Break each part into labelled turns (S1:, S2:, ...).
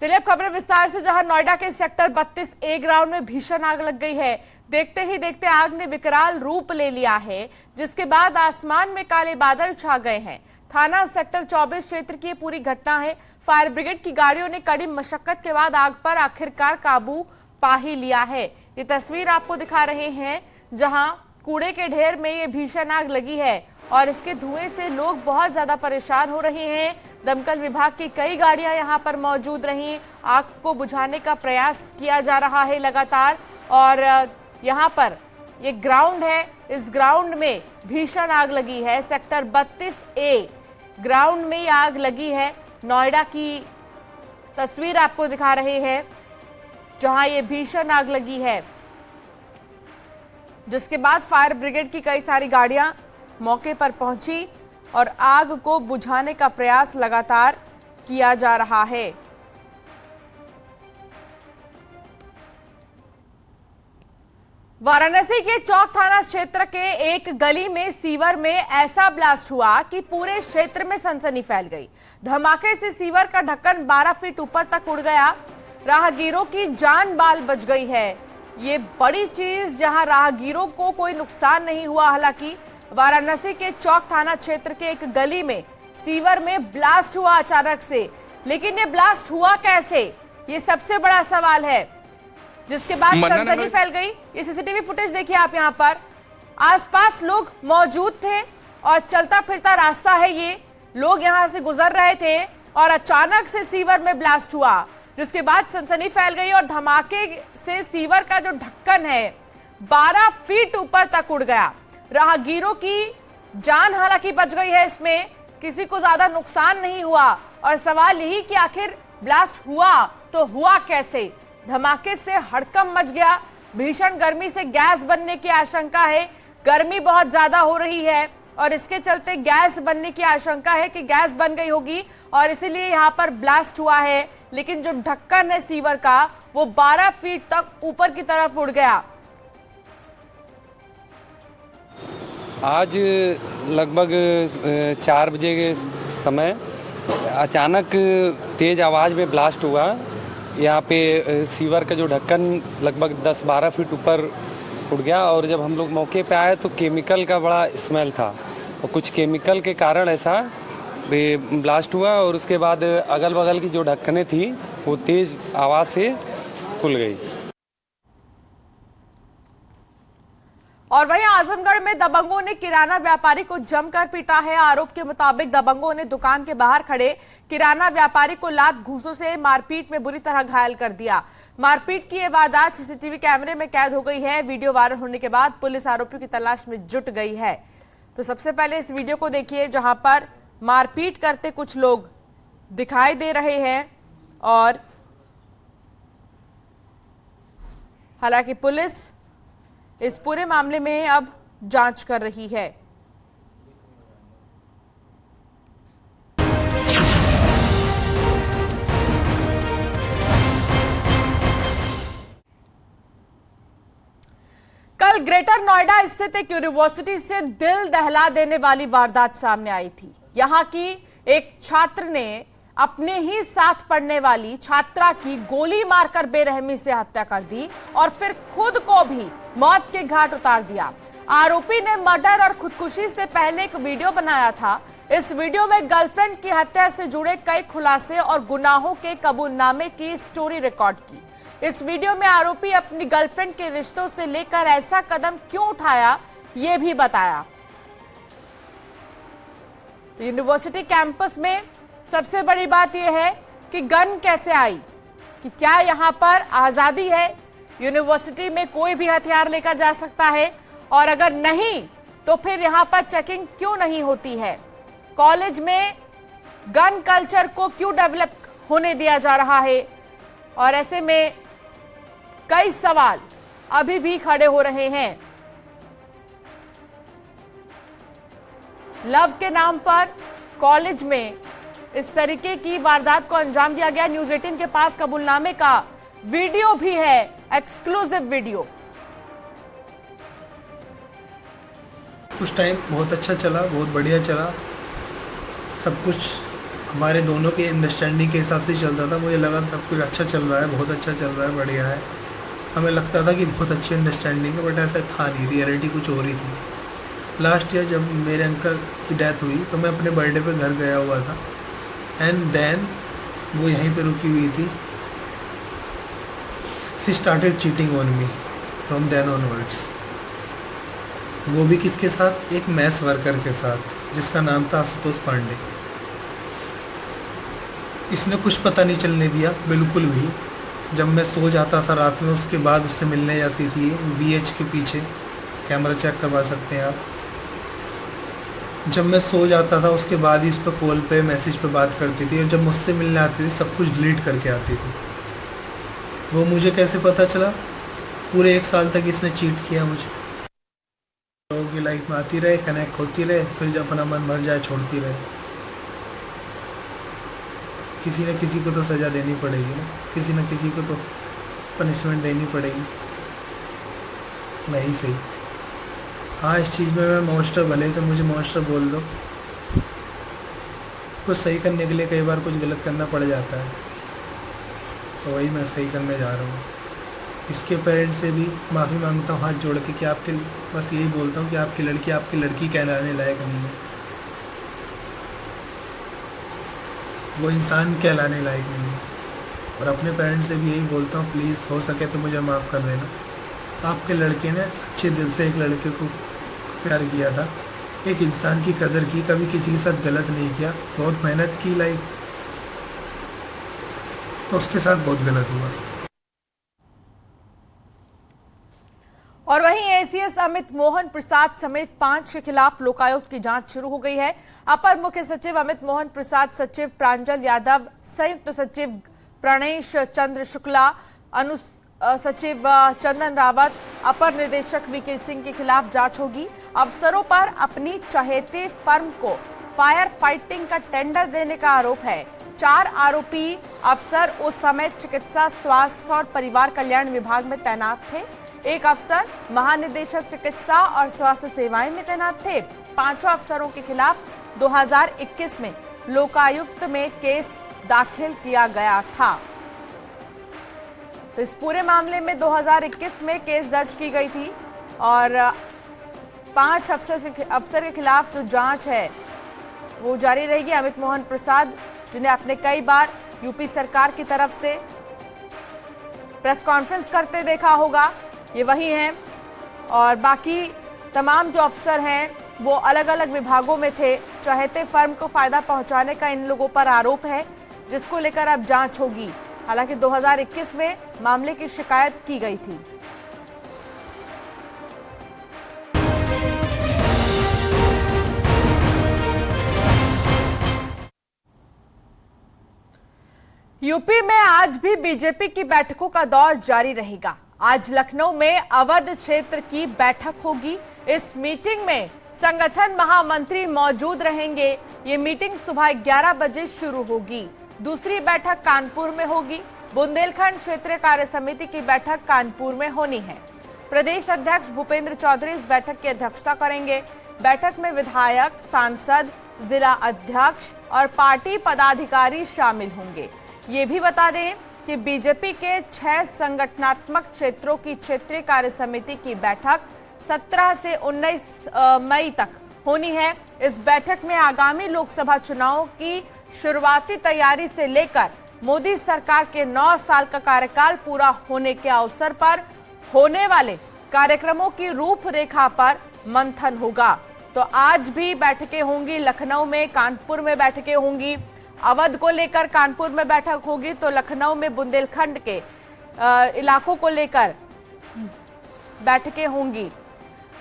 S1: चलिए अब खबरें विस्तार से, जहां नोएडा के सेक्टर 32A ग्राउंड में भीषण आग लग गई है। देखते ही देखते आग ने विकराल रूप ले लिया है, जिसके बाद आसमान में काले बादल छा गए हैं। थाना सेक्टर 24 क्षेत्र की पूरी घटना है। फायर ब्रिगेड की गाड़ियों ने कड़ी मशक्कत के बाद आग पर आखिरकार काबू पा ही लिया है। ये तस्वीर आपको दिखा रहे हैं, जहां कूड़े के ढेर में ये भीषण आग लगी है और इसके धुएं से लोग बहुत ज्यादा परेशान हो रहे हैं। दमकल विभाग की कई गाड़ियां यहां पर मौजूद रही, आग को बुझाने का प्रयास किया जा रहा है लगातार। और यहां पर ये ग्राउंड है, इस ग्राउंड में भीषण आग लगी है। सेक्टर 32A ग्राउंड में ये आग लगी है। नोएडा की तस्वीर आपको दिखा रहे हैं, जहां ये भीषण आग लगी है, जिसके बाद फायर ब्रिगेड की कई सारी गाड़ियां मौके पर पहुंची और आग को बुझाने का प्रयास लगातार किया जा रहा है। वाराणसी के चौक थाना क्षेत्र के एक गली में सीवर में ऐसा ब्लास्ट हुआ कि पूरे क्षेत्र में सनसनी फैल गई। धमाके से सीवर का ढक्कन 12 फीट ऊपर तक उड़ गया। राहगीरों की जान बाल बच गई है। ये बड़ी चीज, जहां राहगीरों को कोई नुकसान नहीं हुआ। हालांकि वाराणसी के चौक थाना क्षेत्र के एक गली में सीवर में ब्लास्ट हुआ अचानक से, लेकिन ये ब्लास्ट हुआ कैसे, ये सबसे बड़ा सवाल है, जिसके बाद सनसनी फैल गई। ये सीसीटीवी फुटेज देखिए आप, यहाँ पर आसपास लोग मौजूद थे और चलता फिरता रास्ता है, ये लोग यहाँ से गुजर रहे थे और अचानक से सीवर में ब्लास्ट हुआ, जिसके बाद सनसनी फैल गई और धमाके से सीवर का जो ढक्कन है 12 फीट ऊपर तक उड़ गया। राहगीरों की जान हालांकि बच गई है, इसमें किसी को ज्यादा नुकसान नहीं हुआ। और सवाल यही कि आखिर ब्लास्ट हुआ तो हुआ कैसे। धमाके से हड़कंप मच गया। भीषण गर्मी से गैस बनने की आशंका है। गर्मी बहुत ज्यादा हो रही है और इसके चलते गैस बनने की आशंका है कि गैस बन गई होगी और इसीलिए यहाँ पर ब्लास्ट हुआ है। लेकिन जो ढक्कन है सीवर का, वो 12 फीट तक ऊपर की तरफ उड़ गया।
S2: आज लगभग 4 बजे के समय अचानक तेज आवाज़ में ब्लास्ट हुआ। यहाँ पे सीवर का जो ढक्कन लगभग 10-12 फीट ऊपर उड़ गया और जब हम लोग मौके पे आए तो केमिकल का बड़ा स्मेल था और कुछ केमिकल के कारण ऐसा ब्लास्ट हुआ। और उसके बाद अगल बगल की जो ढक्कनें थी वो तेज आवाज़ से खुल गई।
S1: और वहीं आजमगढ़ में दबंगों ने किराना व्यापारी को जमकर पीटा है। आरोप के मुताबिक दबंगों ने दुकान के बाहर खड़े किराना व्यापारी को लात घूंसों से मारपीट में बुरी तरह घायल कर दिया। मारपीट की यह वारदात सीसीटीवी कैमरे में कैद हो गई है। वीडियो वायरल होने के बाद पुलिस आरोपियों की तलाश में जुट गई है। तो सबसे पहले इस वीडियो को देखिए, जहां पर मारपीट करते कुछ लोग दिखाई दे रहे हैं और हालांकि पुलिस इस पूरे मामले में अब जांच कर रही है। कल ग्रेटर नोएडा स्थित एक यूनिवर्सिटी से दिल दहला देने वाली वारदात सामने आई थी। यहां की एक छात्र ने अपने ही साथ पढ़ने वाली छात्रा की गोली मारकर बेरहमी से हत्या कर दी और फिर खुद को भी मौत के घाट उतार दिया। आरोपी ने मर्डर और खुदकुशी से पहले एक वीडियो बनाया था। इस वीडियो में गर्लफ्रेंड की हत्या से जुड़े कई खुलासे और गुनाहों के कबूलनामे की स्टोरी रिकॉर्ड की। इस वीडियो में आरोपी अपनी गर्लफ्रेंड के रिश्तों से लेकर ऐसा कदम क्यों उठाया, ये भी बताया। तो यूनिवर्सिटी कैंपस में सबसे बड़ी बात यह है कि गन कैसे आई, कि क्या यहां पर आजादी है, यूनिवर्सिटी में कोई भी हथियार लेकर जा सकता है, और अगर नहीं तो फिर यहां पर चेकिंग क्यों नहीं होती है। कॉलेज में गन कल्चर को क्यों डेवलप होने दिया जा रहा है। और ऐसे में कई सवाल अभी भी खड़े हो रहे हैं। लव के नाम पर कॉलेज में इस तरीके की वारदात को अंजाम दिया गया। न्यूज़ 18 के पास कबूलनामे का वीडियो भी है, एक्सक्लूसिव वीडियो।
S3: कुछ टाइम बहुत अच्छा चला, बहुत बढ़िया चला, सब कुछ हमारे दोनों के अंडरस्टैंडिंग के हिसाब से चलता था। मुझे लगा सब कुछ अच्छा चल रहा है, बहुत अच्छा चल रहा है, बढ़िया है। हमें लगता था कि बहुत अच्छी अंडरस्टैंडिंग है, बट ऐसा था नहीं, रियलिटी कुछ और ही थी। लास्ट ईयर जब मेरे अंकल की डेथ हुई तो मैं अपने बर्थडे पे घर गया हुआ था, एंड देन वो यहीं पे रुकी हुई थी। She started cheating on me from then onwards. वो भी किसके साथ? एक मैस वर्कर के साथ जिसका नाम था आशुतोष पांडे। इसने कुछ पता नहीं चलने दिया बिल्कुल भी। जब मैं सो जाता था रात में, उसके बाद उससे मिलने जाती थी। VH के पीछे कैमरा चेक करवा सकते हैं आप। जब मैं सो जाता था उसके बाद ही उस पर कॉल पे मैसेज पे बात करती थी, और जब मुझसे मिलने आती थी सब कुछ डिलीट करके आती थी। वो मुझे कैसे पता चला? पूरे 1 साल तक इसने चीट किया मुझे। लोगों की लाइफ में आती रहे, कनेक्ट होती रहे, फिर जब अपना मन भर जाए छोड़ती रहे। किसी न किसी को तो सज़ा देनी पड़ेगी ना, किसी न किसी को तो पनिशमेंट देनी पड़ेगी। मैं ही सही। हाँ, इस चीज़ में मैं मॉन्स्टर, भले से मुझे मॉन्स्टर बोल दो, कुछ सही करने के लिए कई बार कुछ गलत करना पड़ जाता है, तो वही मैं सही करने जा रहा हूँ। इसके पेरेंट्स से भी माफ़ी मांगता हूँ हाथ जोड़ के कि आपके, बस यही बोलता हूँ कि आपकी लड़की कहलाने लायक नहीं है, वो इंसान कहलाने लायक नहीं है। और अपने पेरेंट्स से भी यही बोलता हूँ, प्लीज़ हो सके तो मुझे माफ़ कर देना। आपके लड़के ने सच्चे दिल से एक लड़के को प्यार किया था, एक इंसान की कदर की, कभी किसी के साथ गलत नहीं किया, बहुत मेहनत की लाइफ, तो उसके साथ बहुत गलत हुआ।
S1: और वहीं एसीएस अमित मोहन प्रसाद समेत 5 के खिलाफ लोकायुक्त की जांच शुरू हो गई है। अपर मुख्य सचिव अमित मोहन प्रसाद, सचिव प्रांजल यादव, संयुक्त सचिव प्रणेश चंद्र शुक्ला, सचिव चंदन रावत, अपर निदेशक VK सिंह के खिलाफ जांच होगी। अफसरों पर अपनी चहेते फर्म को फायर फाइटिंग का टेंडर देने का आरोप है। 4 आरोपी अफसर उस समय चिकित्सा, स्वास्थ्य और परिवार कल्याण विभाग में तैनात थे। एक अफसर महानिदेशक चिकित्सा और स्वास्थ्य सेवाएं में तैनात थे। 5 अफसरों के खिलाफ 2021 में लोकायुक्त में केस दाखिल किया गया था। तो इस पूरे मामले में 2021 में केस दर्ज की गई थी और 5 अफसर के खिलाफ जो जांच है वो जारी रहेगी। अमित मोहन प्रसाद, जिन्हें आपने कई बार यूपी सरकार की तरफ से प्रेस कॉन्फ्रेंस करते देखा होगा, ये वही हैं। और बाकी तमाम जो अफसर हैं वो अलग अलग विभागों में थे। चहेते फर्म को फायदा पहुंचाने का इन लोगों पर आरोप है, जिसको लेकर अब जांच होगी। हालांकि 2021 में मामले की शिकायत की गई थी। यूपी में आज भी बीजेपी की बैठकों का दौर जारी रहेगा। आज लखनऊ में अवध क्षेत्र की बैठक होगी। इस मीटिंग में संगठन महामंत्री मौजूद रहेंगे। ये मीटिंग सुबह 11 बजे शुरू होगी। दूसरी बैठक कानपुर में होगी। बुंदेलखंड क्षेत्रीय कार्य समिति की बैठक कानपुर में होनी है। प्रदेश अध्यक्ष भूपेंद्र चौधरी इस बैठक की अध्यक्षता करेंगे। बैठक में विधायक, सांसद, जिला अध्यक्ष और पार्टी पदाधिकारी शामिल होंगे। ये भी बता दें कि बीजेपी के 6 संगठनात्मक क्षेत्रों की क्षेत्रीय कार्य समिति की बैठक 17 से 19 मई तक होनी है। इस बैठक में आगामी लोकसभा चुनावों की शुरुआती तैयारी से लेकर मोदी सरकार के 9 साल का कार्यकाल पूरा होने के अवसर पर होने वाले कार्यक्रमों की रूपरेखा पर मंथन होगा। तो आज भी बैठकें होंगी। लखनऊ में, कानपुर में बैठकें होंगी। अवध को लेकर कानपुर में बैठक होगी, तो लखनऊ में बुंदेलखंड के इलाकों को लेकर बैठकें होंगी।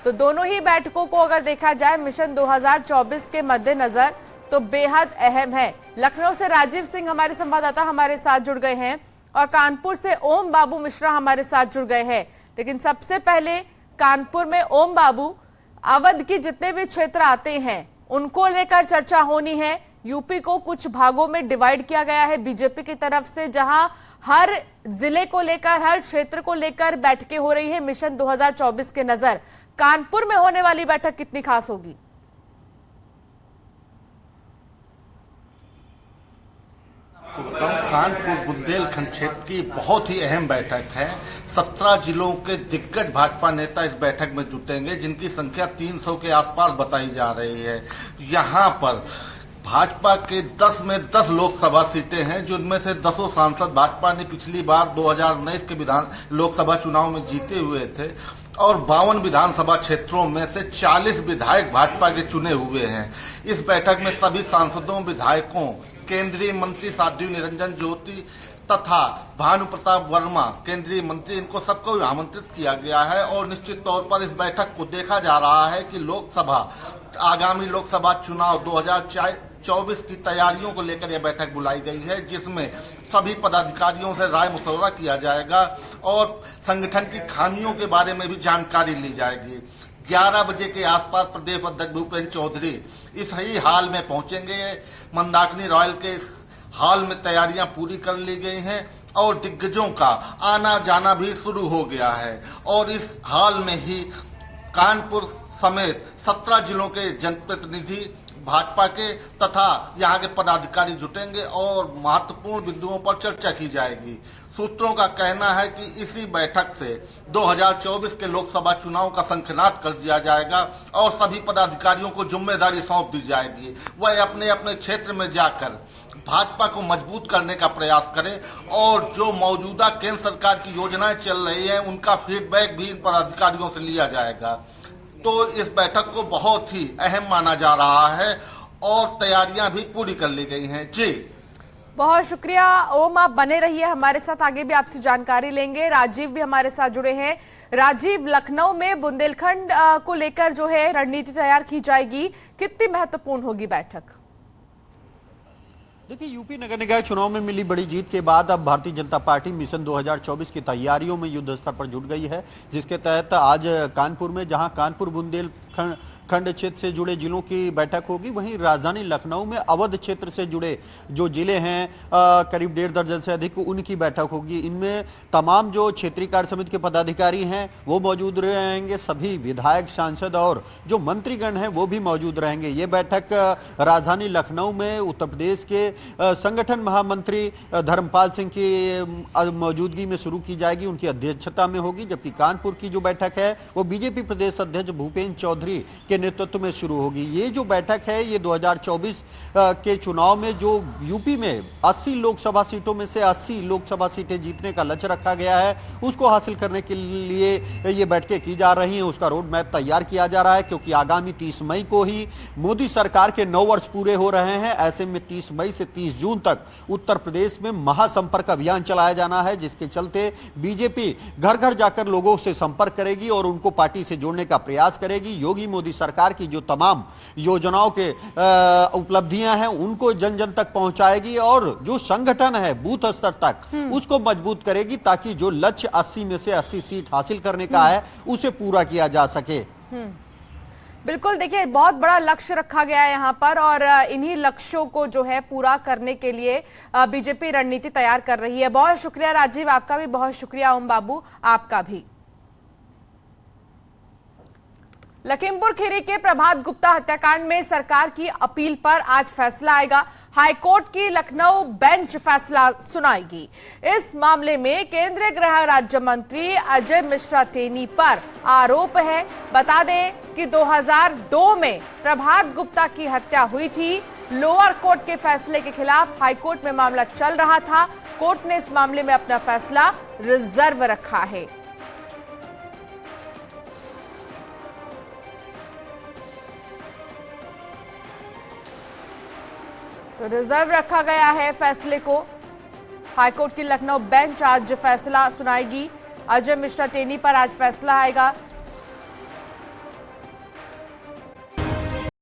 S1: तो दोनों ही बैठकों को अगर देखा जाए मिशन 2024 के मद्देनजर तो बेहद अहम है। लखनऊ से राजीव सिंह हमारे संवाददाता हमारे साथ जुड़ गए हैं और कानपुर से ओम बाबू मिश्रा हमारे साथ जुड़ गए हैं। लेकिन सबसे पहले कानपुर में ओम बाबू, अवध की जितने भी क्षेत्र आते हैं उनको लेकर चर्चा होनी है। यूपी को कुछ भागों में डिवाइड किया गया है बीजेपी की तरफ से, जहां हर जिले को लेकर, हर क्षेत्र को लेकर बैठकें हो रही है मिशन 2024 के नजर। कानपुर में होने वाली बैठक कितनी खास होगी?
S4: कानपुर बुंदेलखंड क्षेत्र की बहुत ही अहम बैठक है। 17 जिलों के दिग्गज भाजपा नेता इस बैठक में जुटेंगे, जिनकी संख्या 300 के आसपास बताई जा रही है। यहाँ पर भाजपा के 10 में 10 लोकसभा सीटें हैं, जिनमें से 10 सांसद भाजपा ने पिछली बार 2019 के लोकसभा चुनाव में जीते हुए थे और 52 विधानसभा क्षेत्रों में से 40 विधायक भाजपा के चुने हुए हैं। इस बैठक में सभी सांसदों, विधायकों, केंद्रीय मंत्री साध्वी निरंजन ज्योति तथा भानु प्रताप वर्मा केंद्रीय मंत्री, इनको सबको आमंत्रित किया गया है और निश्चित तौर पर इस बैठक को देखा जा रहा है कि आगामी लोकसभा चुनाव 2024 की तैयारियों को लेकर यह बैठक बुलाई गई है, जिसमें सभी पदाधिकारियों से राय मशवरा किया जाएगा और संगठन की खामियों के बारे में भी जानकारी ली जाएगी। 11 बजे के आसपास प्रदेश अध्यक्ष भूपेंद्र चौधरी इस ही हाल में पहुंचेंगे। मंदाकिनी रॉयल के हाल में तैयारियां पूरी कर ली गई हैं और दिग्गजों का आना जाना भी शुरू हो गया है और इस हाल में ही कानपुर समेत 17 जिलों के जनप्रतिनिधि भाजपा के तथा यहाँ के पदाधिकारी जुटेंगे और महत्वपूर्ण बिंदुओं पर चर्चा की जाएगी। सूत्रों का कहना है कि इसी बैठक से 2024 के लोकसभा चुनाव का शंखनाद कर दिया जाएगा और सभी पदाधिकारियों को जिम्मेदारी सौंप दी जाएगी। वह अपने अपने क्षेत्र में जाकर भाजपा को मजबूत करने का प्रयास करें और जो मौजूदा केंद्र सरकार की योजनाएं चल रही हैं, उनका फीडबैक भी इन पदाधिकारियों से लिया जाएगा। तो इस बैठक को बहुत ही अहम माना जा रहा है और तैयारियां भी पूरी कर ली गई हैं। जी,
S1: बहुत शुक्रिया ओम, आप बने रहिए हमारे साथ, आगे भी आपसे जानकारी लेंगे। राजीव भी हमारे साथ जुड़े हैं। राजीव, लखनऊ में बुंदेलखंड को लेकर जो है रणनीति तैयार की जाएगी, कितनी महत्वपूर्ण होगी बैठक?
S5: देखिए, यूपी नगर निकाय चुनाव में मिली बड़ी जीत के बाद अब भारतीय जनता पार्टी मिशन 2024 की तैयारियों में युद्ध स्तर पर जुट गई है, जिसके तहत आज कानपुर में, जहां कानपुर बुंदेलखंड क्षेत्र से जुड़े जिलों की बैठक होगी, वहीं राजधानी लखनऊ में अवध क्षेत्र से जुड़े जो जिले हैं करीब 1.5 दर्जन से अधिक, उनकी बैठक होगी। इनमें तमाम जो क्षेत्रीय कार्य समिति के पदाधिकारी हैं वो मौजूद रहेंगे, सभी विधायक, सांसद और जो मंत्रीगण हैं वो भी मौजूद रहेंगे। ये बैठक राजधानी लखनऊ में उत्तर प्रदेश के संगठन महामंत्री धर्मपाल सिंह की मौजूदगी में शुरू की जाएगी, उनकी अध्यक्षता में होगी। जबकि कानपुर की जो बैठक है वो बीजेपी प्रदेश अध्यक्ष भूपेंद्र चौधरी के नेतृत्व में शुरू होगी। ये जो बैठक है ये 2024 के चुनाव में जो यूपी में 80 लोकसभा सीटों में से 80 लोकसभा सीटें जीतने का लक्ष्य रखा गया है, उसको हासिल करने के लिए ये बैठकें की जा रही हैं। उसका रोड मैप तैयार किया जा रहा है, क्योंकि आगामी 30 मई को ही मोदी सरकार के 9 वर्ष पूरे हो रहे हैं। ऐसे में 30 मई से 30 जून तक उत्तर प्रदेश में महासंपर्क अभियान चलाया जाना है, जिसके चलते बीजेपी घर घर जाकर लोगों से संपर्क करेगी और उनको पार्टी से जोड़ने का प्रयास करेगी। योगी मोदी सरकार की जो तमाम योजनाओं के उपलब्धियां हैं उनको जन जन तक पहुंचाएगी और जो संगठन है बूथ स्तर तक उसको मजबूत करेगी, ताकि जो लक्ष्य 80 में से 80 सीट हासिल करने का है उसे पूरा किया जा सके।
S1: बिल्कुल, देखिए बहुत बड़ा लक्ष्य रखा गया है यहाँ पर और इन्हीं लक्ष्यों को जो है पूरा करने के लिए बीजेपी रणनीति तैयार कर रही है। बहुत शुक्रिया राजीव, आपका भी बहुत शुक्रिया ओम बाबू, आपका भी। लखीमपुर खीरी के प्रभात गुप्ता हत्याकांड में सरकार की अपील पर आज फैसला आएगा। हाईकोर्ट की लखनऊ बेंच फैसला सुनाएगी। इस मामले में केंद्रीय गृह राज्य मंत्री अजय मिश्रा टेनी पर आरोप है। बता दें कि 2002 में प्रभात गुप्ता की हत्या हुई थी। लोअर कोर्ट के फैसले के खिलाफ हाईकोर्ट में मामला चल रहा था। कोर्ट ने इस मामले में अपना फैसला रिजर्व रखा है। तो रिजर्व रखा गया है फैसले को। हाईकोर्ट की लखनऊ बेंच आज फैसला सुनाएगी। अजय मिश्रा टेनी पर आज फैसला आएगा।